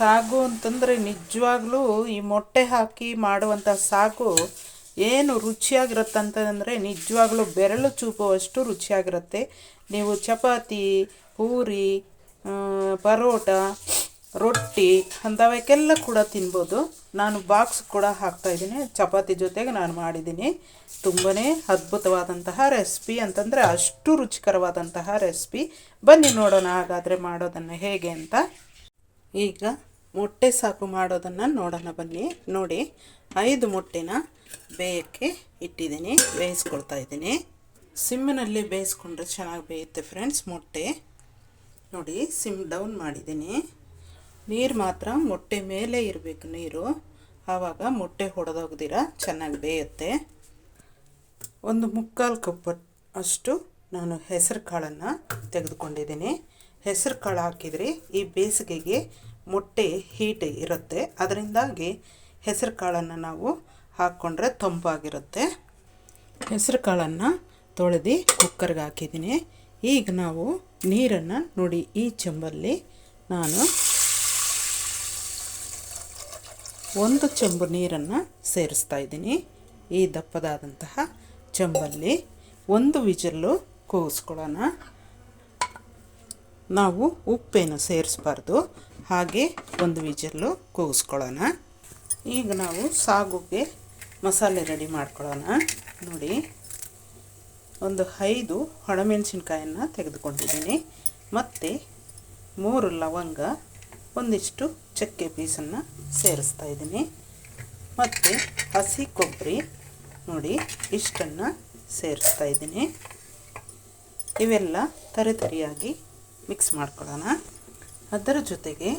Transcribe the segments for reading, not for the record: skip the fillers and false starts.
ಸಾಗು ಅಂತಂದರೆ ನಿಜವಾಗ್ಲೂ ಈ ಮೊಟ್ಟೆ ಹಾಕಿ ಮಾಡುವಂಥ ಸಾಗು ಏನು ರುಚಿಯಾಗಿರುತ್ತೆ ಅಂತಂದರೆ ನಿಜವಾಗ್ಲೂ ಬೆರಳು ಚೂಪುವಷ್ಟು ರುಚಿಯಾಗಿರುತ್ತೆ. ನೀವು ಚಪಾತಿ, ಪೂರಿ, ಪರೋಟ, ರೊಟ್ಟಿ ಅಂಥವಕ್ಕೆಲ್ಲ ಕೂಡ ತಿನ್ಬೋದು. ನಾನು ಬಾಕ್ಸ್ ಕೂಡ ಹಾಕ್ತಾಯಿದ್ದೀನಿ. ಚಪಾತಿ ಜೊತೆಗೆ ನಾನು ಮಾಡಿದ್ದೀನಿ. ತುಂಬಾ ಅದ್ಭುತವಾದಂತಹ ರೆಸಿಪಿ ಅಂತಂದರೆ ಅಷ್ಟು ರುಚಿಕರವಾದಂತಹ ರೆಸಿಪಿ. ಬನ್ನಿ ನೋಡೋಣ ಹಾಗಾದರೆ ಮಾಡೋದನ್ನು ಹೇಗೆ ಅಂತ. ಈಗ ಮೊಟ್ಟೆ ಸಾಗು ಮಾಡೋದನ್ನು ನೋಡೋಣ ಬನ್ನಿ. ನೋಡಿ, 5 ಮೊಟ್ಟೆನ ಬೇಯಕ್ಕೆ ಇಟ್ಟಿದ್ದೀನಿ, ಬೇಯಿಸ್ಕೊಳ್ತಾ ಇದ್ದೀನಿ. ಸಿಮ್ಮಿನಲ್ಲಿ ಬೇಯಿಸ್ಕೊಂಡ್ರೆ ಚೆನ್ನಾಗಿ ಬೇಯುತ್ತೆ ಫ್ರೆಂಡ್ಸ್ ಮೊಟ್ಟೆ. ನೋಡಿ, ಸಿಮ್ ಡೌನ್ ಮಾಡಿದ್ದೀನಿ. ನೀರು ಮಾತ್ರ ಮೊಟ್ಟೆ ಮೇಲೆ ಇರಬೇಕು ನೀರು, ಆವಾಗ ಮೊಟ್ಟೆ ಹೊಡೆದೋಗ್ದಿರ ಚೆನ್ನಾಗಿ ಬೇಯುತ್ತೆ. 1/4 ಕಪ್ ಅಷ್ಟು ನಾನು ಹೆಸರು ಕಾಳನ್ನು ತೆಗೆದುಕೊಂಡಿದ್ದೀನಿ. ಹೆಸರು ಕಾಳು ಹಾಕಿದರೆ ಈ ಬೇಸಿಗೆಗೆ ಮೊಟ್ಟೆ ಹೀಟ್ ಇರುತ್ತೆ, ಅದರಿಂದಾಗಿ ಹೆಸರು ಕಾಳನ್ನು ನಾವು ಹಾಕ್ಕೊಂಡ್ರೆ ತಂಪಾಗಿರುತ್ತೆ. ಹೆಸರು ಕಾಳನ್ನು ತೊಳೆದು ಕುಕ್ಕರ್ಗೆ ಹಾಕಿದ್ದೀನಿ. ಈಗ ನಾವು ನೀರನ್ನು ನೋಡಿ, ಈ ಚೆಂಬಲ್ಲಿ ನಾನು 1 ಚೆಂಬು ನೀರನ್ನು ಸೇರಿಸ್ತಾ ಇದ್ದೀನಿ. ಈ ದಪ್ಪದಾದಂತಹ ಚೆಂಬಲ್ಲಿ 1 ವಿಜಲ್ಲು ಕೂಗಿಸ್ಕೊಳ್ಳೋಣ. ನಾವು ಉಪ್ಪೇನು ಸೇರಿಸಬಾರ್ದು, ಹಾಗೆ 1 ವಿಜಲ್ಲು ಕೂಗಿಸ್ಕೊಳ್ಳೋಣ. ಈಗ ನಾವು ಸಾಗುಗೆ ಮಸಾಲೆ ರೆಡಿ ಮಾಡ್ಕೊಳ್ಳೋಣ. ನೋಡಿ, ಒಂದು 5 ಒಣಮೆಣಸಿನ್ಕಾಯನ್ನು ತೆಗೆದುಕೊಂಡಿದ್ದೀನಿ, ಮತ್ತು 3 ಲವಂಗ, ಒಂದಿಷ್ಟು ಚಕ್ಕೆ ಪೀಸನ್ನು ಸೇರಿಸ್ತಾ ಇದ್ದೀನಿ, ಮತ್ತು ಹಸಿ ಕೊಬ್ಬರಿ ನೋಡಿ ಇಷ್ಟನ್ನು ಸೇರಿಸ್ತಾ ಇದ್ದೀನಿ. ಇವೆಲ್ಲ ತರಿಯಾಗಿ ಮಿಕ್ಸ್ ಮಾಡ್ಕೊಳ್ಳೋಣ. ಅದರ ಜೊತೆಗೆ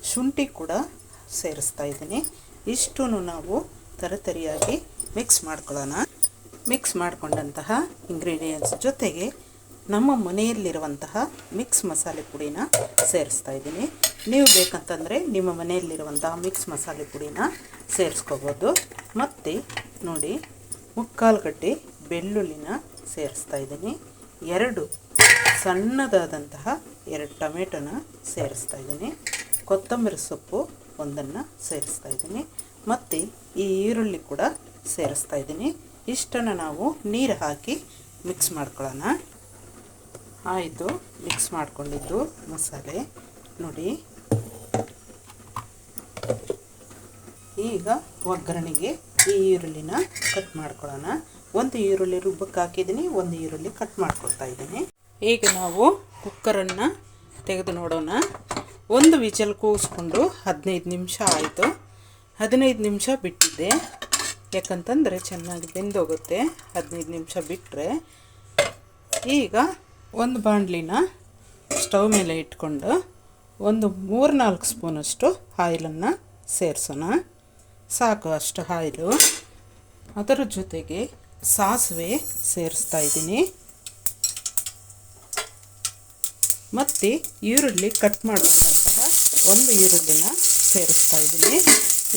ಶುಂಠಿ ಕೂಡ ಸೇರಿಸ್ತಾ ಇದ್ದೀನಿ. ಇಷ್ಟೂ ನಾವು ತರಿಯಾಗಿ ಮಿಕ್ಸ್ ಮಾಡ್ಕೊಳ್ಳೋಣ. ಮಿಕ್ಸ್ ಮಾಡಿಕೊಂಡಂತಹ ಇಂಗ್ರೀಡಿಯೆಂಟ್ಸ್ ಜೊತೆಗೆ ನಮ್ಮ ಮನೆಯಲ್ಲಿರುವಂತಹ ಮಿಕ್ಸ್ ಮಸಾಲೆ ಪುಡಿನ ಸೇರಿಸ್ತಾ ಇದ್ದೀನಿ. ನೀವು ಬೇಕಂತಂದರೆ ನಿಮ್ಮ ಮನೆಯಲ್ಲಿರುವಂತಹ ಮಿಕ್ಸ್ ಮಸಾಲೆ ಪುಡಿನ ಸೇರಿಸ್ಕೋಬೋದು. ಮತ್ತು ನೋಡಿ, 3/4 ಗಡ್ಡೆ ಬೆಳ್ಳುಳ್ಳಿನ ಸೇರಿಸ್ತಾ ಇದ್ದೀನಿ. 2 ಸಣ್ಣದಾದಂತಹ 2 ಟೊಮೆಟೊನ ಸೇರಿಸ್ತಾ ಇದ್ದೀನಿ. ಕೊತ್ತಂಬರಿ ಸೊಪ್ಪು 1 ಸೇರಿಸ್ತಾ ಇದ್ದೀನಿ, ಮತ್ತು ಈ ಈರುಳ್ಳಿ ಕೂಡ ಸೇರಿಸ್ತಾ ಇದ್ದೀನಿ. ಇಷ್ಟನ್ನು ನಾವು ನೀರು ಹಾಕಿ ಮಿಕ್ಸ್ ಮಾಡ್ಕೊಳ್ಳೋಣ. ಆಯಿತು, ಮಿಕ್ಸ್ ಮಾಡ್ಕೊಂಡಿದ್ದು ಮಸಾಲೆ ನೋಡಿ. ಈಗ ಒಗ್ಗರಣೆಗೆ ಈ ಈರುಳ್ಳಿನ ಕಟ್ ಮಾಡ್ಕೊಳ್ಳೋಣ. 1 ಈರುಳ್ಳಿ ರುಬ್ಬಕ್ಕೆ ಹಾಕಿದ್ದೀನಿ, 1 ಈರುಳ್ಳಿ ಕಟ್ ಮಾಡ್ಕೊಳ್ತಾ ಇದ್ದೀನಿ. ಈಗ ನಾವು ಕುಕ್ಕರನ್ನು ತೆಗೆದು ನೋಡೋಣ. 1 ವಿಜಲ್ ಕೂಗಿಸ್ಕೊಂಡು 15 ನಿಮಿಷ ಆಯಿತು. 15 ನಿಮಿಷ ಬಿಟ್ಟಿದ್ದೆ, ಯಾಕಂತಂದರೆ ಚೆನ್ನಾಗಿ ಬೆಂದೋಗುತ್ತೆ 15 ನಿಮಿಷ ಬಿಟ್ಟರೆ. ಈಗ ಒಂದು ಬಾಣಲಿನ ಸ್ಟವ್ ಮೇಲೆ ಇಟ್ಕೊಂಡು ಒಂದು 3-4 ಸ್ಪೂನಷ್ಟು ಆಯಿಲನ್ನು ಸೇರಿಸೋಣ. ಸಾಕು ಅಷ್ಟು ಆಯಿಲು. ಅದರ ಜೊತೆಗೆ ಸಾಸಿವೆ ಸೇರಿಸ್ತಾ ಇದ್ದೀನಿ, ಮತ್ತು ಈರುಳ್ಳಿ ಕಟ್ ಮಾಡ್ಕೊಂಡಂತಹ 1 ಈರುಳ್ಳಿನ ಸೇರಿಸ್ತಾ ಇದ್ದೀನಿ.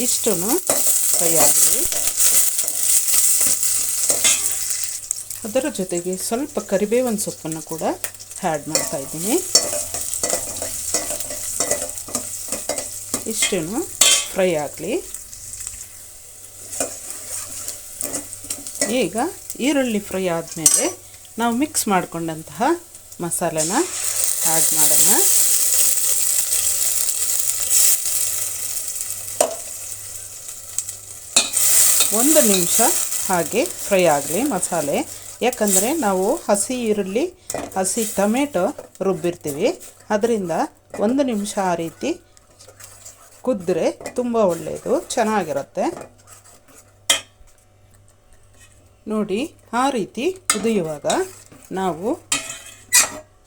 ಇಷ್ಟನ್ನು ಫ್ರೈ ಆಗಲಿ. ಅದರ ಜೊತೆಗೆ ಸ್ವಲ್ಪ ಕರಿಬೇವಿನ ಸೊಪ್ಪನ್ನು ಕೂಡ ಆ್ಯಡ್ ಮಾಡ್ತಾ ಇದ್ದೀನಿ. ಇಷ್ಟನ್ನು ಫ್ರೈ ಆಗಲಿ. ಈಗ ಈರುಳ್ಳಿ ಫ್ರೈ ಆದಮೇಲೆ ನಾವು ಮಿಕ್ಸ್ ಮಾಡಿಕೊಂಡಂತಹ ಮಸಾಲೆನ ಆ್ಯಡ್ ಮಾಡೋಣ. ಒಂದು ನಿಮಿಷ ಹಾಗೆ ಫ್ರೈ ಆಗಲಿ ಮಸಾಲೆ, ಯಾಕಂದರೆ ನಾವು ಹಸಿ ಈರುಳ್ಳಿ, ಹಸಿ ಟೊಮೆಟೊ ರುಬ್ಬಿರ್ತೀವಿ, ಅದರಿಂದ 1 ನಿಮಿಷ ಆ ರೀತಿ ಕುದ್ರೆ ತುಂಬ ಒಳ್ಳೆಯದು, ಚೆನ್ನಾಗಿರುತ್ತೆ. ನೋಡಿ, ಆ ರೀತಿ ಕುದಿಯುವಾಗ ನಾವು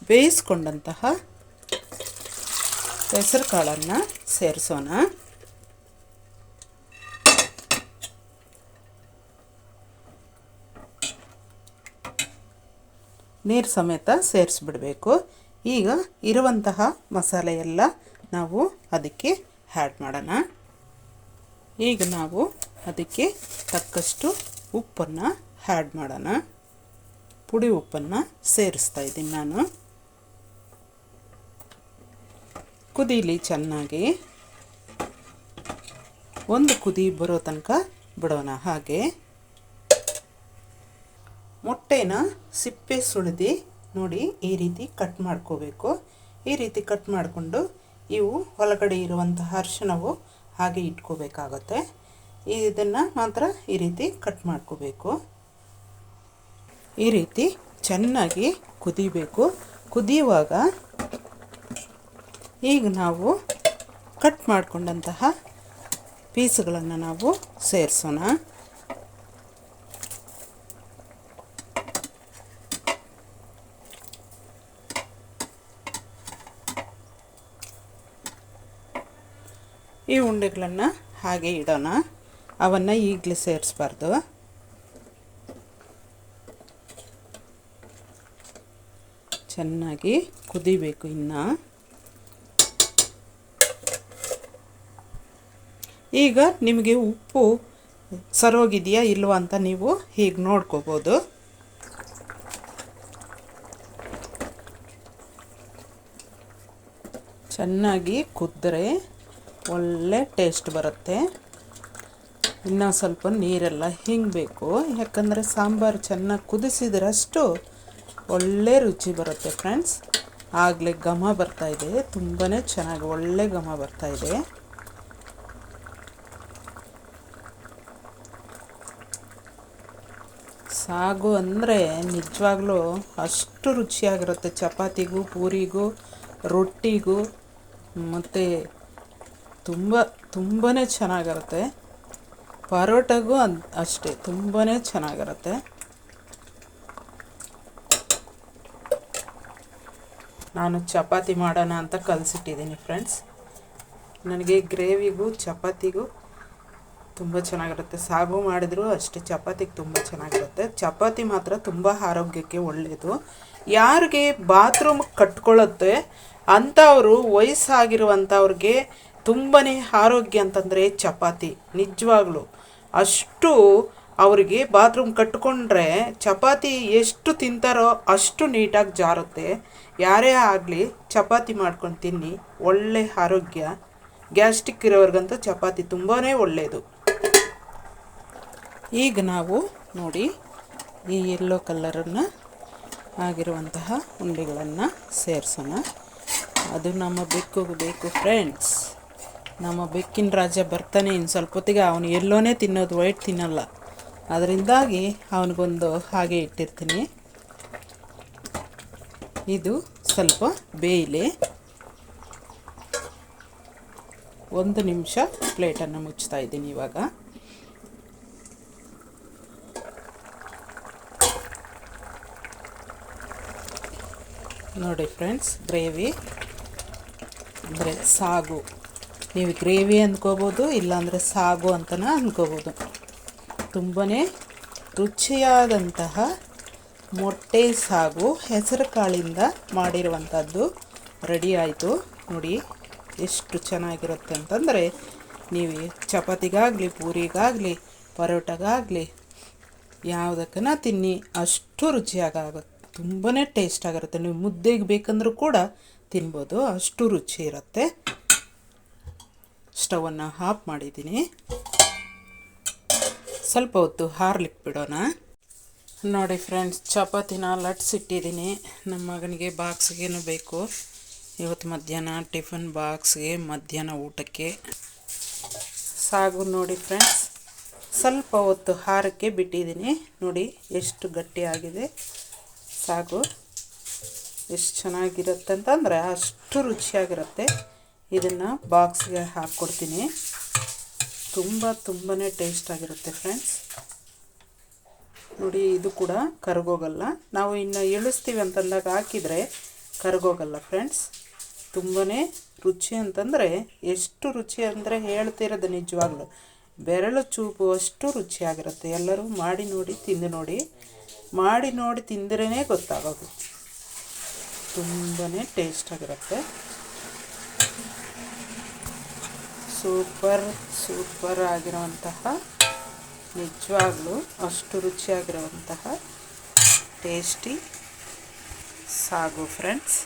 ಬೇಯಿಸ್ಕೊಂಡಂತಹ ಹೆಸರು ಕಾಳನ್ನು ಸೇರಿಸೋಣ. ನೀರು ಸಮೇತ ಸೇರಿಸ್ಬಿಡಬೇಕು. ಈಗ ಇರುವಂತಹ ಮಸಾಲೆ ಎಲ್ಲ ನಾವು ಅದಕ್ಕೆ ಆ್ಯಡ್ ಮಾಡೋಣ. ಈಗ ನಾವು ಅದಕ್ಕೆ ತಕ್ಕಷ್ಟು ಉಪ್ಪನ್ನು ಆ್ಯಡ್ ಮಾಡೋಣ. ಪುಡಿ ಉಪ್ಪನ್ನು ಸೇರಿಸ್ತಾ ಇದ್ದೀನಿ ನಾನು. ಕುದೀಲಿ ಚೆನ್ನಾಗಿ. ಒಂದು ಕುದಿ ಬರೋ ತನಕ ಬಿಡೋಣ. ಹಾಗೆ ಮೊಟ್ಟೆನ ಸಿಪ್ಪೆ ಸುಳಿದು ನೋಡಿ ಈ ರೀತಿ ಕಟ್ ಮಾಡ್ಕೋಬೇಕು. ಈ ರೀತಿ ಕಟ್ ಮಾಡಿಕೊಂಡು ಇವು ಒಳಗಡೆ ಇರುವಂತಹ ಅರಿಶಿಣವು ಹಾಗೆ ಇಟ್ಕೋಬೇಕಾಗುತ್ತೆ. ಇದನ್ನು ಮಾತ್ರ ಈ ರೀತಿ ಕಟ್ ಮಾಡ್ಕೋಬೇಕು. ಈ ರೀತಿ ಚೆನ್ನಾಗಿ ಕುದಿಬೇಕು. ಕುದಿಯುವಾಗ ಈಗ ನಾವು ಕಟ್ ಮಾಡಿಕೊಂಡಂತಹ ಪೀಸ್ಗಳನ್ನು ನಾವು ಸೇರಿಸೋಣ. ಈ ಉಂಡೆಗಳನ್ನು ಹಾಗೆ ಇಡೋಣ. ಅವನ್ನು ಈಗಲೇ ಸೇರಿಸಬಾರ್ದು. ಚೆನ್ನಾಗಿ ಕುದಿಬೇಕು. ಇನ್ನು ಈಗ ನಿಮಗೆ ಉಪ್ಪು ಸರೋಗಿದೆಯಾ ಇಲ್ವಾ ಅಂತ ನೀವು ಹೀಗೆ ನೋಡ್ಕೋಬೋದು. ಚೆನ್ನಾಗಿ ಕುದ್ರೆ ಒಳ್ಳೆ ಟೇಸ್ಟ್ ಬರುತ್ತೆ. ಇನ್ನೂ ಸ್ವಲ್ಪ ನೀರೆಲ್ಲ ಹಿಂಗಬೇಕು, ಯಾಕಂದರೆ ಸಾಂಬಾರು ಚೆನ್ನಾಗಿ ಕುದಿಸಿದ್ರಷ್ಟು ಒಳ್ಳೆ ರುಚಿ ಬರುತ್ತೆ ಫ್ರೆಂಡ್ಸ್. ಆಗಲೇ ಘಮ ಬರ್ತಾಯಿದೆ, ತುಂಬಾ ಚೆನ್ನಾಗಿ ಒಳ್ಳೆ ಘಮ ಬರ್ತಾಯಿದೆ. ಸಾಗು ಅಂದರೆ ನಿಜವಾಗ್ಲೂ ಅಷ್ಟು ರುಚಿಯಾಗಿರುತ್ತೆ. ಚಪಾತಿಗೂ, ಪೂರಿಗೂ, ರೊಟ್ಟಿಗೂ ಮತ್ತು ತುಂಬಾ ಚೆನ್ನಾಗಿರುತ್ತೆ. ಪರೋಟಗೂ ಅಷ್ಟೇ ತುಂಬಾ ಚೆನ್ನಾಗಿರುತ್ತೆ. ನಾನು ಚಪಾತಿ ಮಾಡೋಣ ಅಂತ ಕಲಸಿಟ್ಟಿದ್ದೀನಿ ಫ್ರೆಂಡ್ಸ್. ನನಗೆ ಗ್ರೇವಿಗೂ ಚಪಾತಿಗೂ ತುಂಬ ಚೆನ್ನಾಗಿರುತ್ತೆ. ಸಾಗು ಮಾಡಿದರೂ ಅಷ್ಟೇ ಚಪಾತಿಗೆ ತುಂಬ ಚೆನ್ನಾಗಿರುತ್ತೆ. ಚಪಾತಿ ಮಾತ್ರ ತುಂಬ ಆರೋಗ್ಯಕ್ಕೆ ಒಳ್ಳೆಯದು. ಯಾರಿಗೆ ಬಾತ್ರೂಮ್ ಕಟ್ಕೊಳ್ಳುತ್ತೆ ಅಂಥವರು, ವಯಸ್ಸಾಗಿರುವಂಥವ್ರಿಗೆ ತುಂಬಾ ಆರೋಗ್ಯ ಅಂತಂದರೆ ಚಪಾತಿ. ನಿಜವಾಗ್ಲೂ ಅಷ್ಟು ಅವರಿಗೆ ಬಾತ್ರೂಮ್ ಕಟ್ಕೊಂಡ್ರೆ ಚಪಾತಿ ಎಷ್ಟು ತಿಂತಾರೋ ಅಷ್ಟು ನೀಟಾಗಿ ಜಾರುತ್ತೆ. ಯಾರೇ ಆಗಲಿ ಚಪಾತಿ ಮಾಡ್ಕೊಂಡು ತಿನ್ನಿ, ಒಳ್ಳೆ ಆರೋಗ್ಯ. ಗ್ಯಾಸ್ಟ್ರಿಕ್ ಇರೋರ್ಗಂತೂ ಚಪಾತಿ ತುಂಬಾ ಒಳ್ಳೆಯದು. ಈಗ ನಾವು ನೋಡಿ ಈ ಯೆಲ್ಲೋ ಕಲರನ್ನು ಆಗಿರುವಂತಹ ಉಂಡೆಗಳನ್ನು ಸೇರಿಸೋಣ. ಅದು ನಮ್ಮ ಬೆಕ್ಕಿಗೆ ಬೇಕು ಫ್ರೆಂಡ್ಸ್. ನಮ್ಮ ಬೆಕ್ಕಿನ ರಾಜ ಬರ್ತಾನೆ ಇನ್ನು ಸ್ವಲ್ಪ ಹೊತ್ತಿಗೆ. ಅವನು ಎಲ್ಲೋನೇ ತಿನ್ನೋದು, ವೈಟ್ ತಿನ್ನಲ್ಲ. ಅದರಿಂದಾಗಿ ಅವನಿಗೊಂದು ಹಾಗೆ ಇಟ್ಟಿರ್ತೀನಿ. ಇದು ಸ್ವಲ್ಪ ಬೇಯಲಿ. 1 ನಿಮಿಷ ಪ್ಲೇಟನ್ನು ಮುಚ್ತಾ ಇದ್ದೀನಿ ಇವಾಗ. ನೋಡಿ ಫ್ರೆಂಡ್ಸ್, ಗ್ರೇವಿ ಅಂದರೆ ಸಾಗು. ನೀವು ಗ್ರೇವಿ ಅಂದ್ಕೋಬೋದು, ಇಲ್ಲಾಂದರೆ ಸಾಗು ಅಂತಲೇ ಅಂದ್ಕೋಬೋದು. ತುಂಬಾ ರುಚಿಯಾದಂತಹ ಮೊಟ್ಟೆ ಸಾಗು ಹೆಸರು ಕಾಳಿಂದ ಮಾಡಿರುವಂಥದ್ದು ರೆಡಿ ಆಯಿತು. ನೋಡಿ ಎಷ್ಟು ಚೆನ್ನಾಗಿರುತ್ತೆ ಅಂತಂದರೆ, ನೀವು ಚಪಾತಿಗಾಗಲಿ, ಪೂರಿಗಾಗಲಿ, ಪರೋಟಗಾಗಲಿ ಯಾವುದಕ್ಕನ ತಿನ್ನಿ ಅಷ್ಟು ರುಚಿಯಾಗುತ್ತೆ. ತುಂಬಾ ಟೇಸ್ಟಾಗಿರುತ್ತೆ. ನೀವು ಮುದ್ದೆಗೆ ಬೇಕಂದ್ರೂ ಕೂಡ ತಿನ್ಬೋದು, ಅಷ್ಟು ರುಚಿ ಇರುತ್ತೆ. ಸ್ಟವನ್ನು ಆಫ್ ಮಾಡಿದ್ದೀನಿ. ಸ್ವಲ್ಪ ಹೊತ್ತು ಹಾರ್ಲಿಕ್ಕೆ ಬಿಡೋಣ. ನೋಡಿ ಫ್ರೆಂಡ್ಸ್, ಚಪಾತಿನ ಲಟ್ಸಿಟ್ಟಿದ್ದೀನಿ. ನಮ್ಮ ಮಗನಿಗೆ ಬಾಕ್ಸ್ಗೇನು ಬೇಕು ಇವತ್ತು ಮಧ್ಯಾಹ್ನ ಟಿಫನ್ ಬಾಕ್ಸ್ಗೆ, ಮಧ್ಯಾಹ್ನ ಊಟಕ್ಕೆ. ಸಾಗು ನೋಡಿ ಫ್ರೆಂಡ್ಸ್, ಸ್ವಲ್ಪ ಹೊತ್ತು ಹಾರಕ್ಕೆ ಬಿಟ್ಟಿದ್ದೀನಿ. ನೋಡಿ ಎಷ್ಟು ಗಟ್ಟಿಯಾಗಿದೆ ಸಾಗು. ಎಷ್ಟು ಚೆನ್ನಾಗಿರುತ್ತೆ ಅಂತಂದರೆ ಅಷ್ಟು ರುಚಿಯಾಗಿರುತ್ತೆ. ಇದನ್ನು ಬಾಕ್ಸ್ಗೆ ಹಾಕ್ಕೊಡ್ತೀನಿ. ತುಂಬಾ ಟೇಸ್ಟಾಗಿರುತ್ತೆ ಫ್ರೆಂಡ್ಸ್. ನೋಡಿ ಇದು ಕೂಡ ಕರಗೋಗಲ್ಲ. ನಾವು ಇನ್ನು ಇಳಿಸ್ತೀವಿ ಅಂತಂದಾಗ ಹಾಕಿದರೆ ಕರಗೋಗಲ್ಲ ಫ್ರೆಂಡ್ಸ್. ತುಂಬಾ ರುಚಿ ಅಂತಂದರೆ ಎಷ್ಟು ರುಚಿ ಅಂದರೆ ಹೇಳ್ತಿರೋದು ನಿಜವಾಗ್ಲೂ ಬೆರಳು ಚೂಪುವಷ್ಟು ರುಚಿಯಾಗಿರುತ್ತೆ. ಎಲ್ಲರೂ ಮಾಡಿ ನೋಡಿ, ತಿಂದು ನೋಡಿ. ಮಾಡಿ ನೋಡಿ ತಿಂದ್ರೇ ಗೊತ್ತಾಗೋದು. ತುಂಬಾ ಟೇಸ್ಟಾಗಿರುತ್ತೆ. ಸೂಪರ್ ಆಗಿರುವಂತಹ, ನಿಜವಾಗ್ಲೂ ಅಷ್ಟು ರುಚಿಯಾಗಿರುವಂತಹ ಟೇಸ್ಟಿ ಸಾಗು ಫ್ರೆಂಡ್ಸ್.